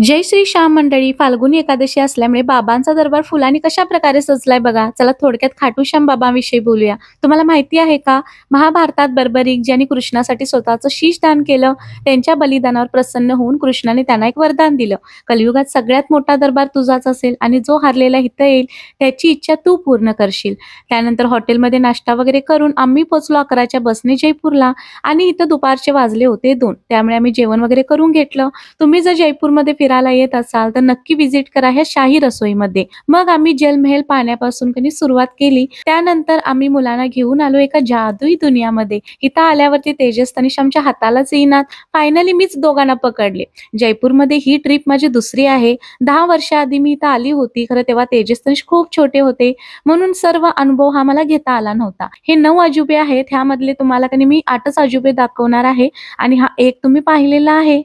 जय श्री श्याम मंडळी. फाल्गुनी एकादशी असल्यामुळे बाबांचा दरबार फुलांनी कशा प्रकारे सजलाय बघा. चला थोडक्यात खाटू श्याम बाबांविषयी बोलूया. तुम्हाला माहिती आहे का, महाभारतात बर्बरीक ज्यांनी कृष्णासाठी स्वतःचं शीश दान केलं, त्यांच्या बलिदानावर प्रसन्न होऊन कृष्णाने त्यांना एक वरदान दिलं. कलियुगात सगळ्यात मोठा दरबार तुझाच असेल आणि जो हारलेला इथं येईल त्याची इच्छा तू पूर्ण करशील. त्यानंतर हॉटेलमध्ये नाश्ता वगैरे करून आम्ही पोचलो 11च्या बसने जयपूरला आणि इथं दुपारचे वाजले होते 2. त्यामुळे आम्ही जेवण वगैरे करून घेतलं. तुम्ही जर जयपूरमध्ये फिरायला येत असाल तर नक्की व्हिजिट करा ह्या शाही रसोईमध्ये. मग आम्ही जलमहल पाहण्यापासून सुरुवात केली. त्यानंतर आम्ही मुलांना घेऊन आलो एका जादुई दुनियामध्ये. इथं आल्यावरती तेजस तनिष आमच्या हातालाच येईनात. फायनली मीच दोघांना पकडले. जयपूरमध्ये ही ट्रिप माझी दुसरी आहे. 10 वर्षाआधी मी इथं आली होती. खरं तेव्हा तेजस तनिष खूप छोटे होते, म्हणून सर्व अनुभव हा मला घेता आला नव्हता. हे 9 अजुबे आहेत. ह्यामधले तुम्हाला मी 8च अजुबे दाखवणार आहे आणि हा एक तुम्ही पाहिलेला आहे.